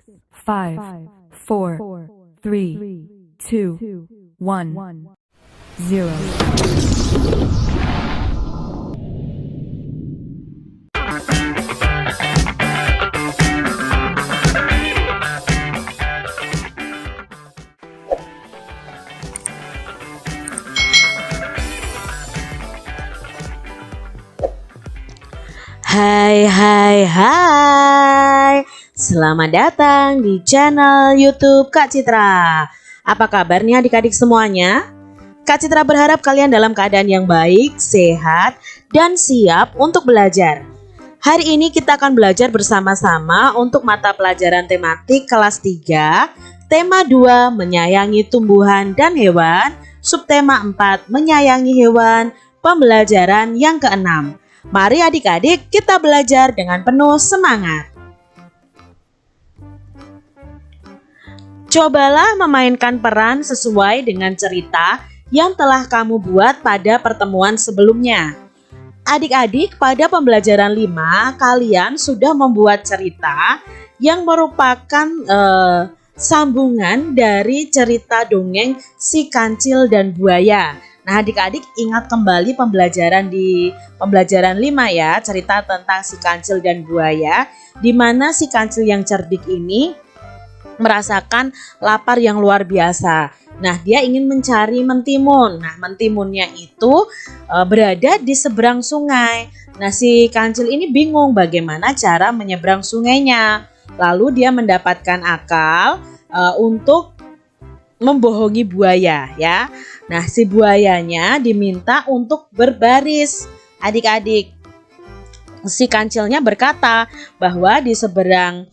5, 4, 3, 2, 1, 0. Hai, selamat datang di channel YouTube Kak Citra. Apa kabarnya adik-adik semuanya? Kak Citra berharap kalian dalam keadaan yang baik, sehat, dan siap untuk belajar. Hari ini kita akan belajar bersama-sama untuk mata pelajaran tematik kelas 3, tema 2 menyayangi tumbuhan dan hewan, subtema 4 menyayangi hewan, pembelajaran yang ke-6. Mari adik-adik kita belajar dengan penuh semangat. Cobalah memainkan peran sesuai dengan cerita yang telah kamu buat pada pertemuan sebelumnya. Adik-adik, pada pembelajaran 5 kalian sudah membuat cerita yang merupakan sambungan dari cerita dongeng Si Kancil dan Buaya. Nah, adik-adik ingat kembali pembelajaran 5 ya, cerita tentang Si Kancil dan Buaya, di mana si kancil yang cerdik ini merasakan lapar yang luar biasa. Nah, dia ingin mencari mentimun. Nah, mentimunnya itu berada di seberang sungai. Nah, si kancil ini bingung bagaimana cara menyeberang sungainya. Lalu dia mendapatkan akal untuk membohongi buaya ya. Nah, si buayanya diminta untuk berbaris. Adik-adik, si kancilnya berkata bahwa di seberang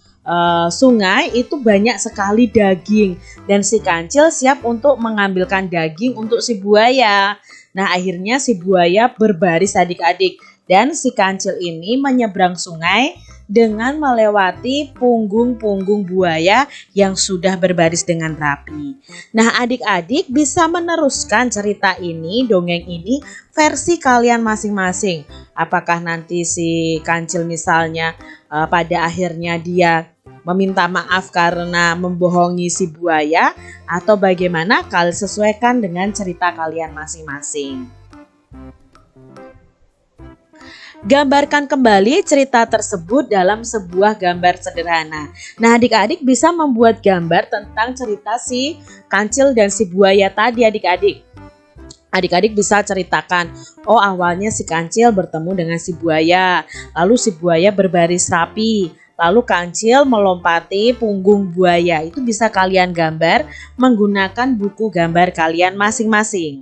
sungai itu banyak sekali daging dan si kancil siap untuk mengambilkan daging untuk si buaya. Nah, akhirnya si buaya berbaris adik-adik dan si kancil ini menyeberang sungai dengan melewati punggung-punggung buaya yang sudah berbaris dengan rapi. Nah, adik-adik bisa meneruskan cerita ini, dongeng ini versi kalian masing-masing. Apakah nanti si kancil misalnya pada akhirnya dia meminta maaf karena membohongi si buaya, atau bagaimana? Kalian sesuaikan dengan cerita kalian masing-masing. Gambarkan kembali cerita tersebut dalam sebuah gambar sederhana. Nah, adik-adik bisa membuat gambar tentang cerita si kancil dan si buaya tadi adik-adik. Adik-adik bisa ceritakan, oh awalnya si kancil bertemu dengan si buaya, lalu si buaya berbaris rapi, lalu kancil melompati punggung buaya. Itu bisa kalian gambar menggunakan buku gambar kalian masing-masing.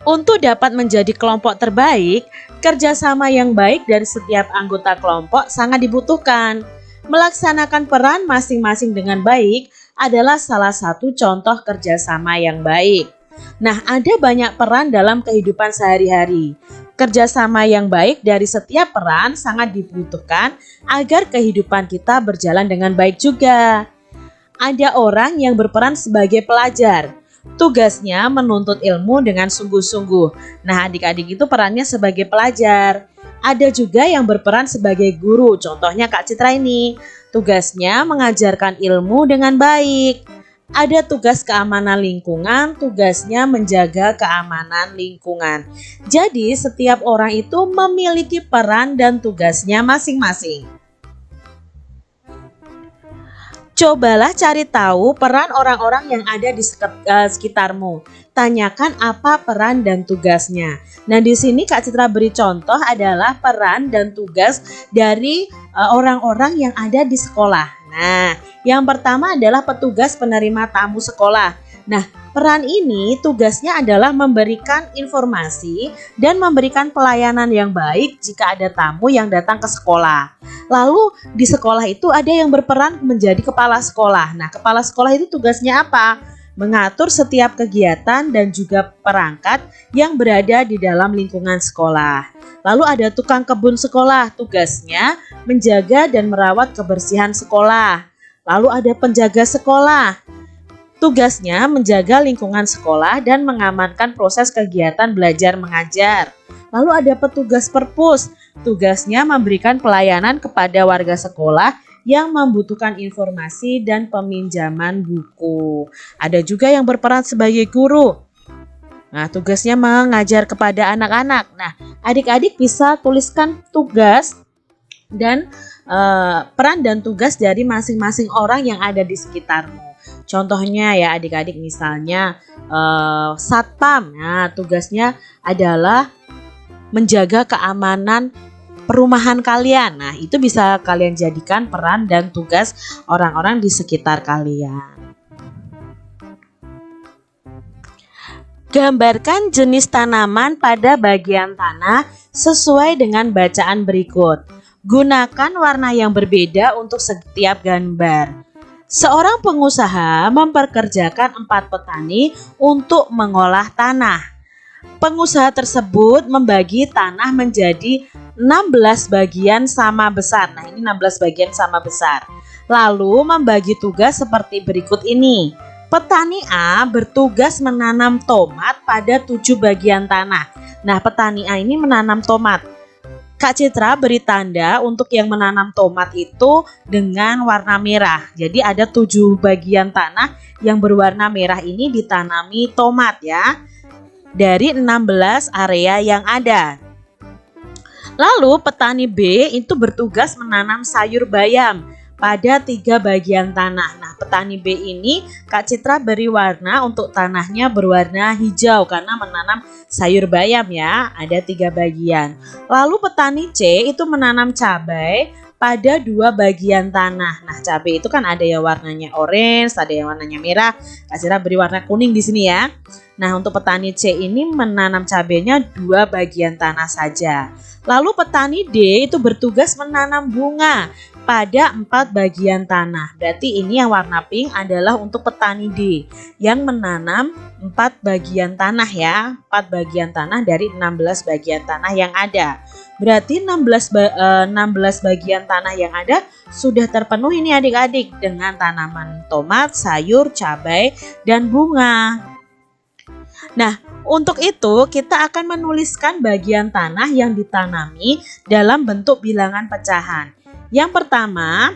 Untuk dapat menjadi kelompok terbaik, kerjasama yang baik dari setiap anggota kelompok sangat dibutuhkan. Melaksanakan peran masing-masing dengan baik adalah salah satu contoh kerjasama yang baik. Nah, ada banyak peran dalam kehidupan sehari-hari. Kerjasama yang baik dari setiap peran sangat dibutuhkan agar kehidupan kita berjalan dengan baik juga. Ada orang yang berperan sebagai pelajar. Tugasnya menuntut ilmu dengan sungguh-sungguh. Nah, adik-adik itu perannya sebagai pelajar. Ada juga yang berperan sebagai guru. Contohnya Kak Citra ini. Tugasnya mengajarkan ilmu dengan baik. Ada tugas keamanan lingkungan, tugasnya menjaga keamanan lingkungan. Jadi, setiap orang itu memiliki peran dan tugasnya masing-masing. Cobalah cari tahu peran orang-orang yang ada di sekitarmu. Tanyakan apa peran dan tugasnya. Nah, di sini Kak Citra beri contoh adalah peran dan tugas dari orang-orang yang ada di sekolah. Nah, yang pertama adalah petugas penerima tamu sekolah. Nah, peran ini tugasnya adalah memberikan informasi dan memberikan pelayanan yang baik jika ada tamu yang datang ke sekolah. Lalu di sekolah itu ada yang berperan menjadi kepala sekolah. Nah, kepala sekolah itu tugasnya apa? Mengatur setiap kegiatan dan juga perangkat yang berada di dalam lingkungan sekolah. Lalu ada tukang kebun sekolah, tugasnya menjaga dan merawat kebersihan sekolah. Lalu ada penjaga sekolah, tugasnya menjaga lingkungan sekolah dan mengamankan proses kegiatan belajar mengajar. Lalu ada petugas perpus, Tugasnya memberikan pelayanan kepada warga sekolah yang membutuhkan informasi dan peminjaman buku. Ada juga yang berperan sebagai guru. Nah, tugasnya mengajar kepada anak-anak. Nah, adik-adik bisa tuliskan tugas dan peran dan tugas dari masing-masing orang yang ada di sekitarmu. Contohnya ya adik-adik, misalnya satpam. Nah, tugasnya adalah menjaga keamanan perumahan kalian. Nah, itu bisa kalian jadikan peran dan tugas orang-orang di sekitar kalian. Gambarkan jenis tanaman pada bagian tanah sesuai dengan bacaan berikut. Gunakan warna yang berbeda untuk setiap gambar. Seorang pengusaha mempekerjakan 4 petani untuk mengolah tanah. Pengusaha tersebut membagi tanah menjadi 16 bagian sama besar. Nah, ini 16 bagian sama besar. Lalu membagi tugas seperti berikut ini. Petani A bertugas menanam tomat pada 7 bagian tanah. Nah, petani A ini menanam tomat. Kak Citra beri tanda untuk yang menanam tomat itu dengan warna merah. Jadi ada 7 bagian tanah yang berwarna merah ini ditanami tomat ya. Dari 16 area yang ada. Lalu petani B itu bertugas menanam sayur bayam pada 3 bagian tanah. Nah, petani B ini Kak Citra beri warna untuk tanahnya berwarna hijau karena menanam sayur bayam ya, ada 3 bagian. Lalu petani C itu menanam cabai pada 2 bagian tanah. Nah, cabai itu kan ada yang warnanya orange, ada yang warnanya merah. Kak Citra beri warna kuning di sini ya. Nah, untuk petani C ini menanam cabainya 2 bagian tanah saja. Lalu petani D itu bertugas menanam bunga pada 4 bagian tanah. Berarti ini yang warna pink adalah untuk petani D yang menanam 4 bagian tanah ya. 4 bagian tanah dari 16 bagian tanah yang ada. Berarti 16 bagian tanah yang ada sudah terpenuhi nih adik-adik dengan tanaman tomat, sayur, cabai, dan bunga. Nah, untuk itu kita akan menuliskan bagian tanah yang ditanami dalam bentuk bilangan pecahan. Yang pertama,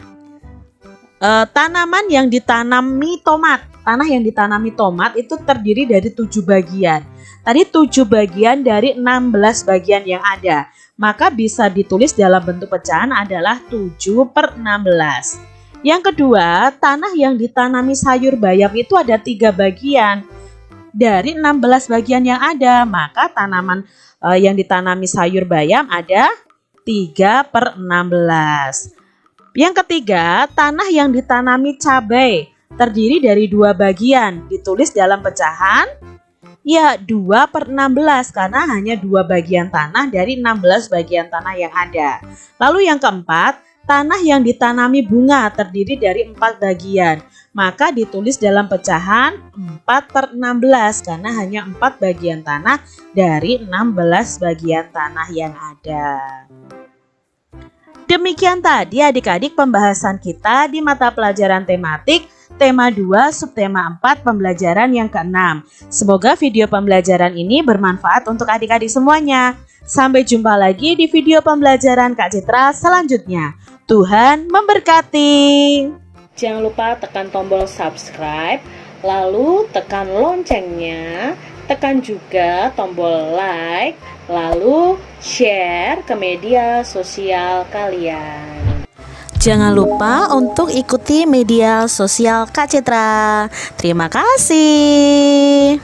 tanaman yang ditanami tomat. Tanah yang ditanami tomat itu terdiri dari 7 bagian. Tadi 7 bagian dari 16 bagian yang ada. Maka bisa ditulis dalam bentuk pecahan adalah 7/16. Yang kedua, tanah yang ditanami sayur bayam itu ada 3 bagian. Dari 16 bagian yang ada, maka tanaman yang ditanami sayur bayam ada 3/16. Yang ketiga, tanah yang ditanami cabai terdiri dari 2 bagian. Ditulis dalam pecahan ya 2/16 karena hanya 2 bagian tanah dari 16 bagian tanah yang ada. Lalu yang keempat, tanah yang ditanami bunga terdiri dari 4 bagian. Maka ditulis dalam pecahan 4/16 karena hanya 4 bagian tanah dari 16 bagian tanah yang ada. Demikian tadi adik-adik pembahasan kita di mata pelajaran tematik tema 2 subtema 4 pembelajaran yang ke-6. Semoga video pembelajaran ini bermanfaat untuk adik-adik semuanya. Sampai jumpa lagi di video pembelajaran Kak Citra selanjutnya. Tuhan memberkati. Jangan lupa tekan tombol subscribe, lalu tekan loncengnya, tekan juga tombol like, lalu share ke media sosial kalian. Jangan lupa untuk ikuti media sosial Kak Citra. Terima kasih.